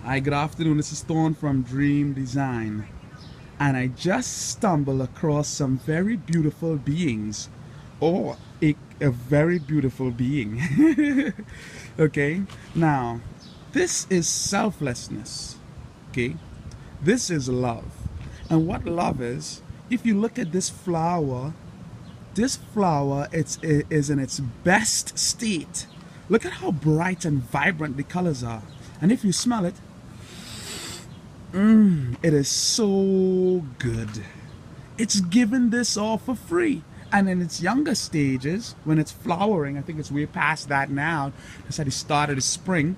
Hi, good afternoon. This is Thorn from Dream Design. And I just stumbled across some very beautiful beings. Or a very beautiful being. Okay? Now, this is selflessness. Okay? This is love. And what love is, if you look at this flower is in its best state. Look at how bright and vibrant the colors are. And if you smell it, it is so good. It's given this all for free. And in its younger stages, when it's flowering, I think it's way past that now. It's at the start of the spring.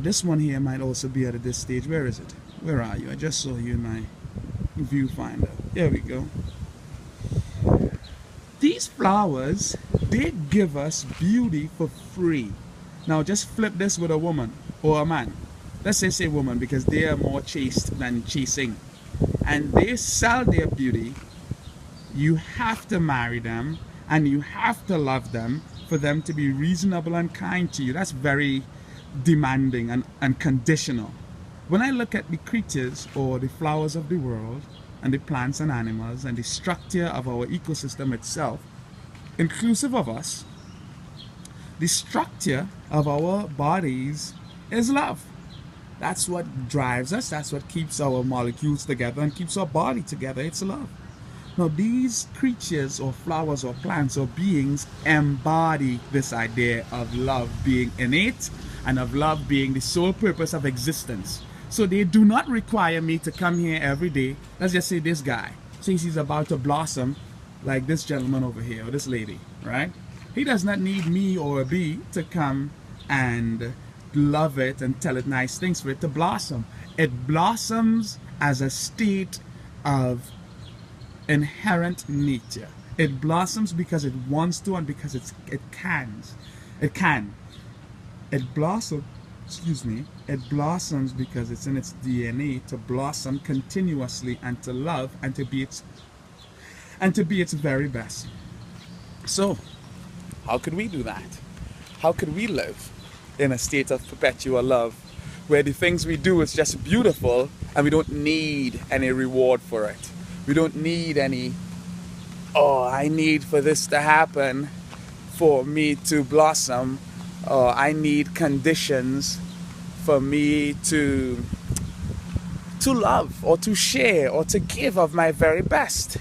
This one here might also be at this stage. Where is it? Where are you? I just saw you in my viewfinder. There we go. These flowers, they give us beauty for free. Now just flip this with a woman or a man. Let's say woman, because they are more chaste than chasing. And they sell their beauty. You have to marry them and you have to love them for them to be reasonable and kind to you. That's very demanding and conditional. When I look at the creatures or the flowers of the world and the plants and animals and the structure of our ecosystem itself, inclusive of us, the structure of our bodies is love. That's what drives us. That's what keeps our molecules together and keeps our body together. It's love. Now, these creatures or flowers or plants or beings embody this idea of love being innate and of love being the sole purpose of existence. So they do not require me to come here every day. Let's just say this guy, since he's about to blossom, like this gentleman over here or this lady, right? He does not need me or a bee to come and love it and tell it nice things for it to blossom. It blossoms as a state of inherent nature. It blossoms because it wants to and because it can. It blossoms, it blossoms because it's in its DNA to blossom continuously and to love and to be its very best. So, how could we do that? How could we live in a state of perpetual love where the things we do is just beautiful and we don't need any reward for it? We don't need any, I need for this to happen for me to blossom, or I need conditions for me to love or to share or to give of my very best.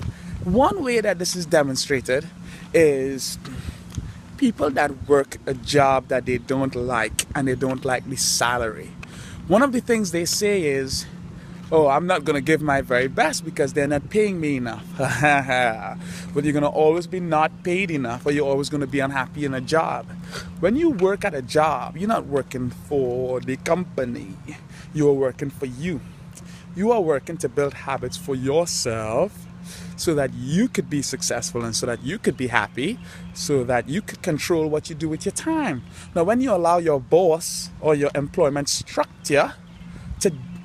One way that this is demonstrated is people that work a job that they don't like and they don't like the salary. One of the things they say is, I'm not going to give my very best because they're not paying me enough. But you're going to always be not paid enough, or you're always going to be unhappy in a job. When you work at a job, you're not working for the company. You're working for you. You are working to build habits for yourself so that you could be successful and so that you could be happy, so that you could control what you do with your time. Now, when you allow your boss or your employment structure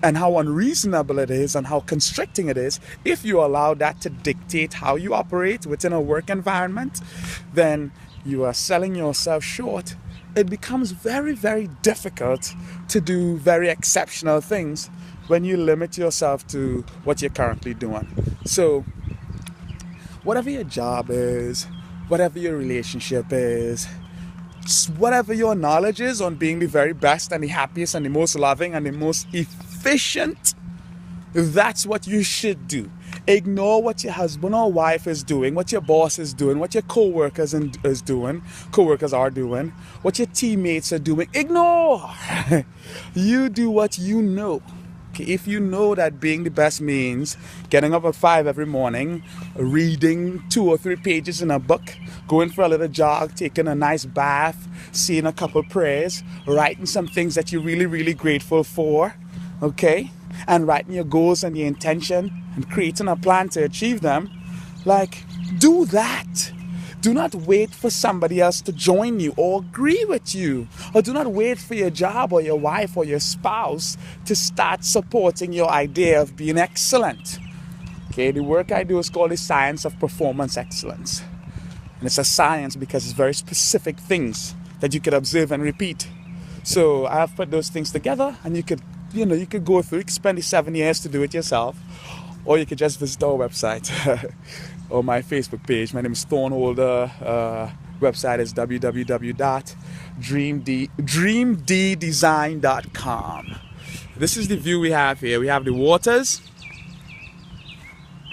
and how unreasonable it is and how constricting it is, if you allow that to dictate how you operate within a work environment, then you are selling yourself short. It becomes very, very difficult to do very exceptional things when you limit yourself to what you're currently doing. So, whatever your job is, whatever your relationship is, whatever your knowledge is on being the very best and the happiest and the most loving and the most efficient, that's what you should do. Ignore what your husband or wife is doing, what your boss is doing, what your co-workers are doing, what your teammates are doing. Ignore. You do what you know. Okay, if you know that being the best means getting up at 5 every morning, reading 2 or 3 pages in a book, going for a little jog, taking a nice bath, saying a couple prayers, writing some things that you're really, really grateful for, okay, and writing your goals and your intention and creating a plan to achieve them, do that. Do not wait for somebody else to join you or agree with you. Or do not wait for your job or your wife or your spouse to start supporting your idea of being excellent. Okay, the work I do is called the science of performance excellence. And it's a science because it's very specific things that you can observe and repeat. So I have put those things together, and you could go through. You could spend the 7 years to do it yourself, or you could just visit our website or my Facebook page. My name is Thornholder. Website is www.dreamddesign.com. This is the view we have here. We have the waters.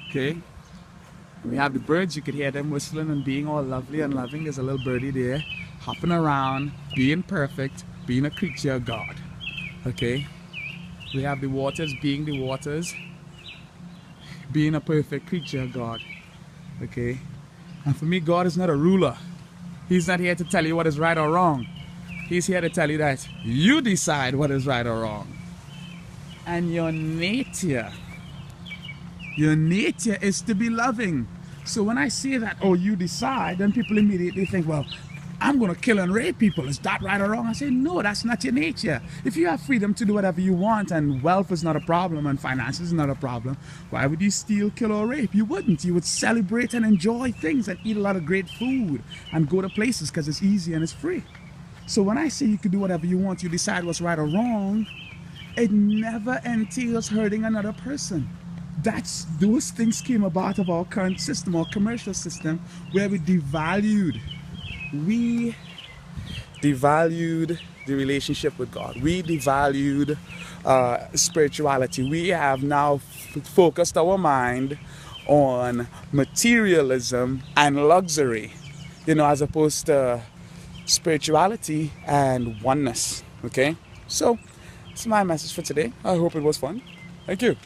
Okay. We have the birds. You could hear them whistling and being all lovely and loving. There's a little birdie there hopping around, being perfect, being a creature of God. Okay. We have the waters being the waters, being a perfect creature of God. Okay. And for me, God is not a ruler. He's not here to tell you what is right or wrong. He's here to tell you that you decide what is right or wrong. And your nature is to be loving. So when I say that, oh, you decide, then people immediately think, well, I'm going to kill and rape people. Is that right or wrong? I say, no, that's not your nature. If you have freedom to do whatever you want, and wealth is not a problem and finances is not a problem, why would you steal, kill, or rape? You wouldn't. You would celebrate and enjoy things and eat a lot of great food and go to places because it's easy and it's free. So when I say you can do whatever you want, you decide what's right or wrong, it never entails hurting another person. Those things came about of our current system, our commercial system, where we devalued the relationship with God. We devalued spirituality. We have now focused our mind on materialism and luxury, as opposed to spirituality and oneness. Okay, so that's my message for today. I hope it was fun. Thank you.